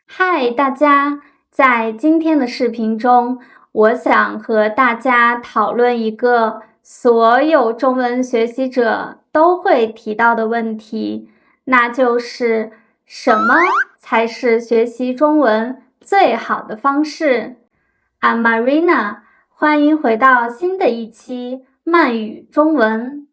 嗨，大家！在今天的视频中，我想和大家讨论一个所有中文学习者都会提到的问题，那就是什么才是学习中文最好的方式？I'm Marina，欢迎回到新的一期慢语中文。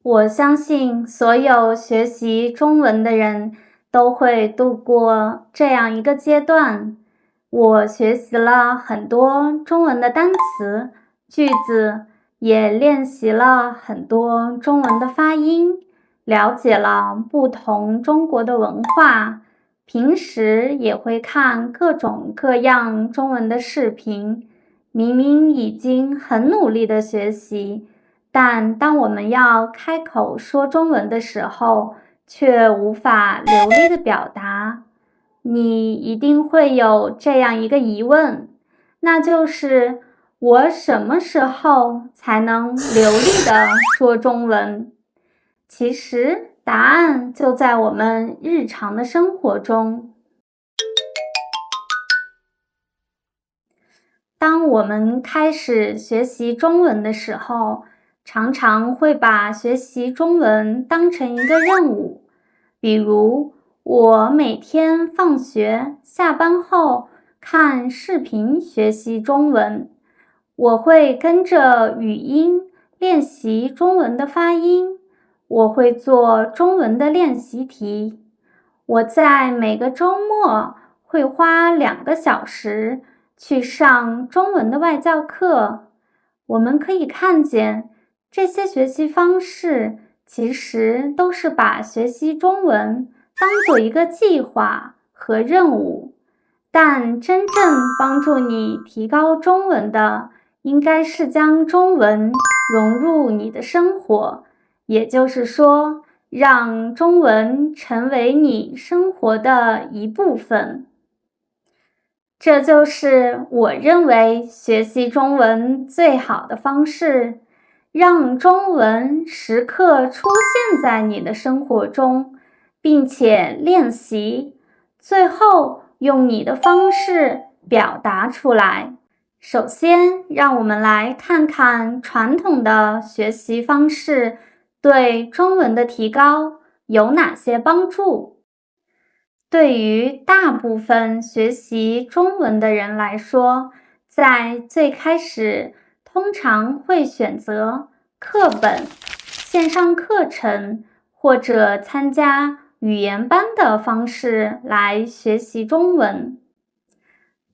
我相信所有学习中文的人都会度过这样一个阶段。我学习了很多中文的单词、句子，也练习了很多中文的发音，了解了不同中国的文化。平时也会看各种各样中文的视频，明明已经很努力的学习，但当我们要开口说中文的时候，却无法流利的表达。你一定会有这样一个疑问，那就是我什么时候才能流利的说中文？其实答案就在我们日常的生活中。当我们开始学习中文的时候，常常会把学习中文当成一个任务。比如，我每天放学、下班后看视频学习中文，我会跟着语音练习中文的发音，我会做中文的练习题。我在每个周末会花2个小时去上中文的外教课。我们可以看见，这些学习方式其实都是把学习中文当做一个计划和任务，但真正帮助你提高中文的，应该是将中文融入你的生活，也就是说，让中文成为你生活的一部分。这就是我认为学习中文最好的方式，让中文时刻出现在你的生活中，并且练习，最后用你的方式表达出来。首先，让我们来看看传统的学习方式对中文的提高有哪些帮助。对于大部分学习中文的人来说，在最开始通常会选择课本、线上课程或者参加语言班的方式来学习中文。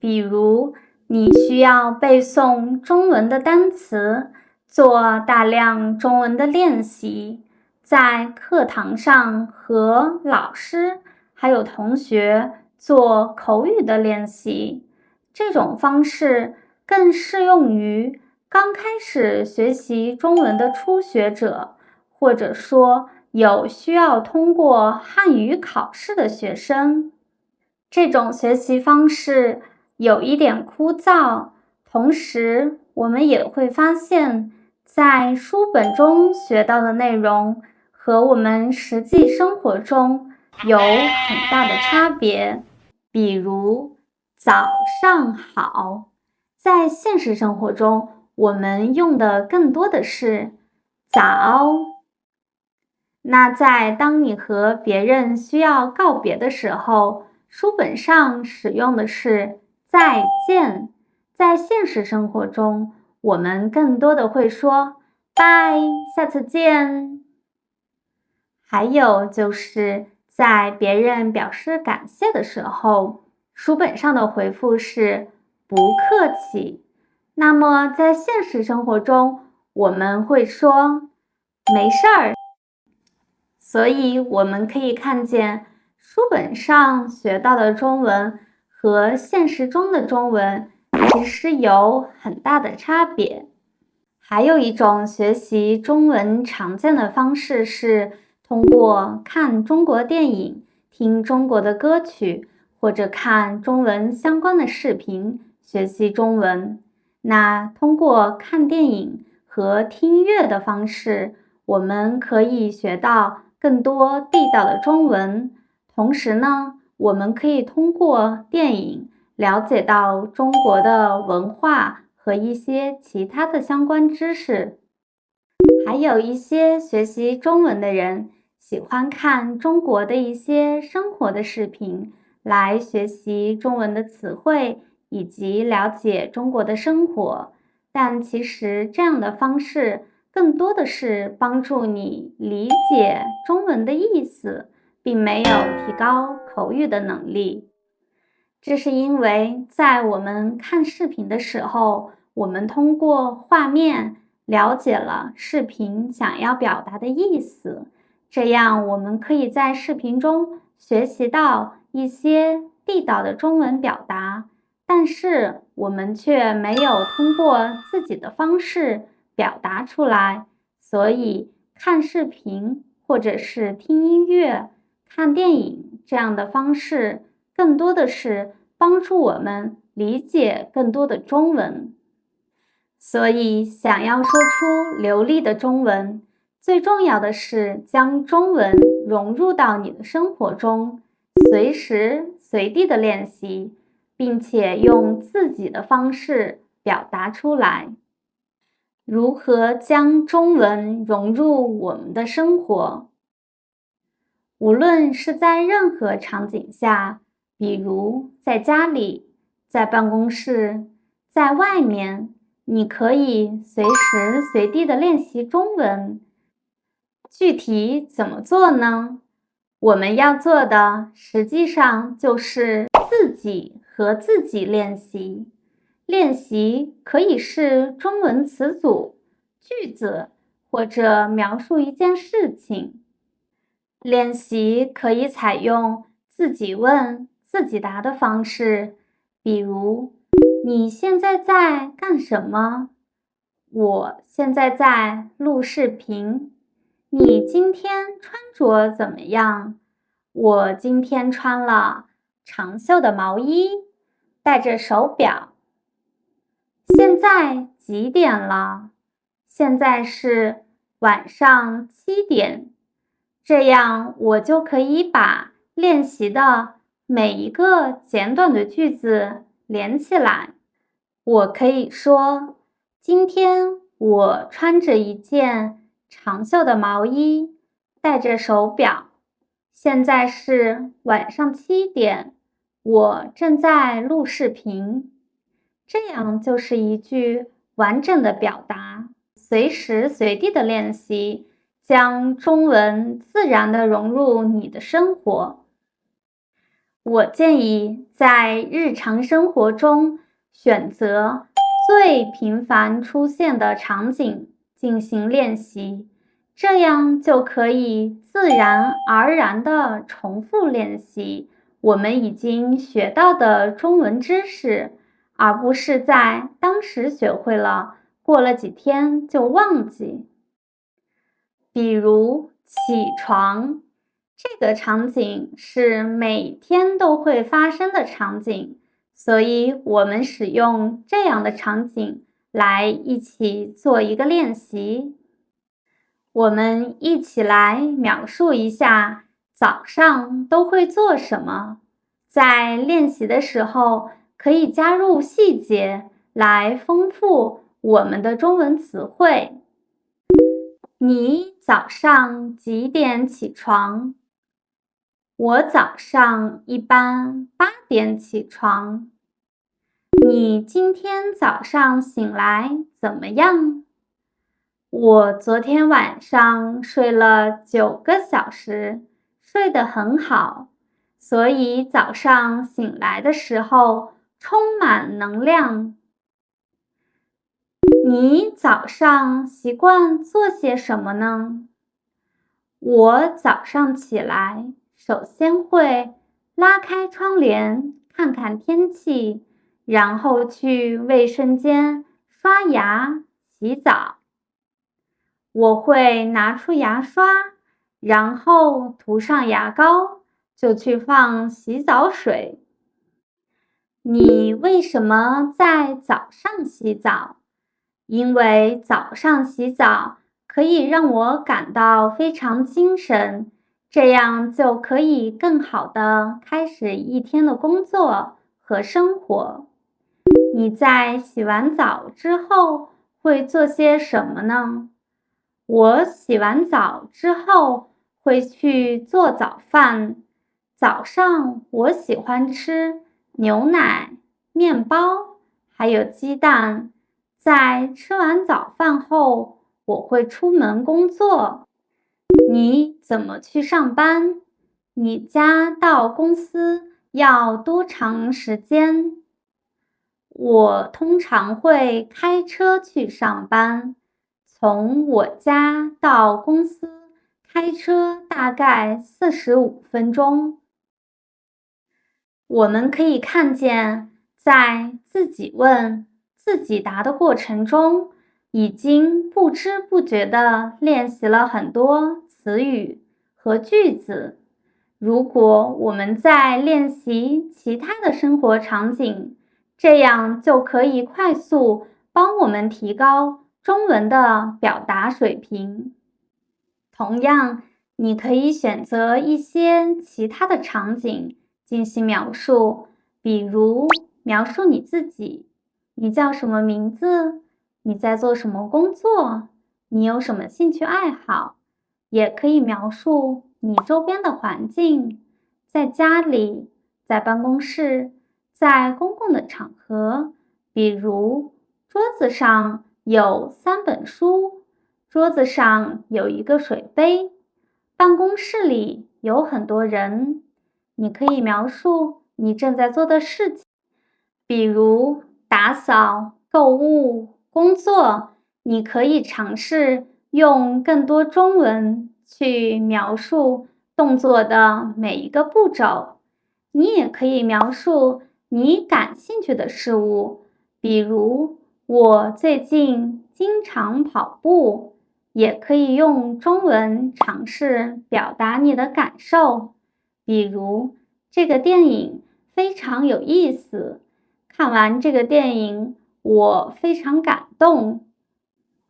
比如，你需要背诵中文的单词，做大量中文的练习，在课堂上和老师还有同学做口语的练习。这种方式更适用于刚开始学习中文的初学者，或者说有需要通过汉语考试的学生。这种学习方式有一点枯燥，同时我们也会发现，在书本中学到的内容和我们实际生活中有很大的差别。比如，早上好，在现实生活中，我们用的更多的是早。那当你和别人需要告别的时候，书本上使用的是再见。在现实生活中，我们更多的会说拜，下次见。还有就是在别人表示感谢的时候，书本上的回复是不客气。那么在现实生活中，我们会说没事儿。所以我们可以看见，书本上学到的中文和现实中的中文其实有很大的差别。还有一种学习中文常见的方式是通过看中国电影、听中国的歌曲，或者看中文相关的视频学习中文。那通过看电影和听音乐的方式，我们可以学到更多地道的中文。同时呢，我们可以通过电影了解到中国的文化和一些其他的相关知识。还有一些学习中文的人喜欢看中国的一些生活的视频，来学习中文的词汇以及了解中国的生活。但其实这样的方式更多的是帮助你理解中文的意思，并没有提高口语的能力。这是因为在我们看视频的时候，我们通过画面了解了视频想要表达的意思，这样我们可以在视频中学习到一些地道的中文表达，但是我们却没有通过自己的方式表达出来，所以看视频或者是听音乐、看电影这样的方式更多的是帮助我们理解更多的中文。所以，想要说出流利的中文，最重要的是将中文融入到你的生活中，随时随地的练习，并且用自己的方式表达出来。如何将中文融入我们的生活？无论是在任何场景下，比如在家里、在办公室、在外面，你可以随时随地的练习中文。具体怎么做呢？我们要做的实际上就是自己和自己练习。练习可以是中文词组、句子，或者描述一件事情。练习可以采用自己问、自己答的方式，比如：你现在在干什么？我现在在录视频。你今天穿着怎么样？我今天穿了长袖的毛衣，戴着手表。现在几点了？现在是晚上7点。这样我就可以把练习的每一个简短的句子连起来。我可以说，今天我穿着一件长袖的毛衣，戴着手表。现在是晚上7点，我正在录视频。这样就是一句完整的表达，随时随地的练习，将中文自然地融入你的生活。我建议在日常生活中选择最频繁出现的场景进行练习，这样就可以自然而然地重复练习我们已经学到的中文知识，而不是在当时学会了，过了几天就忘记。比如起床，这个场景是每天都会发生的场景，所以我们使用这样的场景来一起做一个练习。我们一起来描述一下早上都会做什么。在练习的时候，可以加入细节来丰富我们的中文词汇。你早上几点起床？我早上一般8点起床。你今天早上醒来怎么样？我昨天晚上睡了9个小时，睡得很好，所以早上醒来的时候充满能量。你早上习惯做些什么呢？我早上起来，首先会拉开窗帘，看看天气，然后去卫生间刷牙、洗澡。我会拿出牙刷，然后涂上牙膏，就去放洗澡水。你为什么在早上洗澡？因为早上洗澡可以让我感到非常精神，这样就可以更好地开始一天的工作和生活。你在洗完澡之后会做些什么呢？我洗完澡之后会去做早饭。早上我喜欢吃牛奶、面包，还有鸡蛋。在吃完早饭后，我会出门工作。你怎么去上班？你家到公司要多长时间？我通常会开车去上班，从我家到公司开车大概45分钟。我们可以看见，在自己问、自己答的过程中，已经不知不觉地练习了很多词语和句子。如果我们在练习其他的生活场景，这样就可以快速帮我们提高中文的表达水平。同样，你可以选择一些其他的场景进行描述，比如描述你自己，你叫什么名字，你在做什么工作，你有什么兴趣爱好，也可以描述你周边的环境，在家里，在办公室，在公共的场合，比如桌子上有3本书，桌子上有一个水杯，办公室里有很多人。你可以描述你正在做的事情，比如打扫、购物、工作。你可以尝试用更多中文去描述动作的每一个步骤。你也可以描述你感兴趣的事物，比如我最近经常跑步。也可以用中文尝试表达你的感受，比如这个电影非常有意思，看完这个电影我非常感动。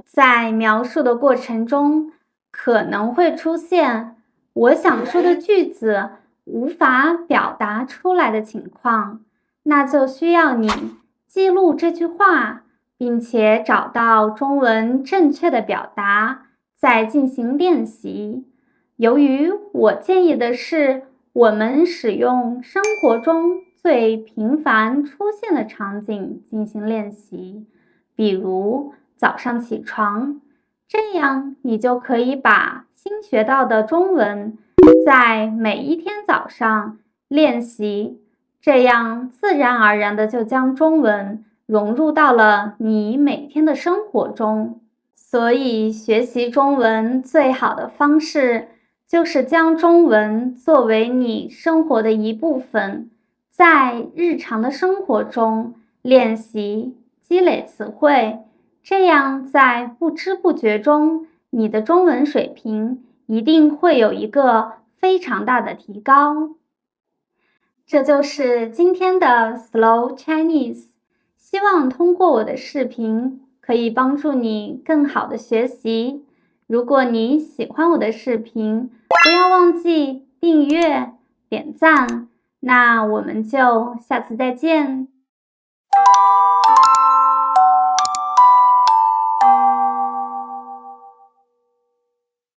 在描述的过程中，可能会出现我想说的句子无法表达出来的情况，那就需要你记录这句话，并且找到中文正确的表达，再进行练习。由于我建议的是我们使用生活中最频繁出现的场景进行练习，比如早上起床，这样你就可以把新学到的中文在每一天早上练习，这样自然而然的就将中文融入到了你每天的生活中。所以学习中文最好的方式就是将中文作为你生活的一部分，在日常的生活中练习积累词汇，这样在不知不觉中，你的中文水平一定会有一个非常大的提高。这就是今天的 Slow Chinese， 希望通过我的视频可以帮助你更好的学习。如果你喜欢我的视频，不要忘记订阅、点赞。那我们就下次再见。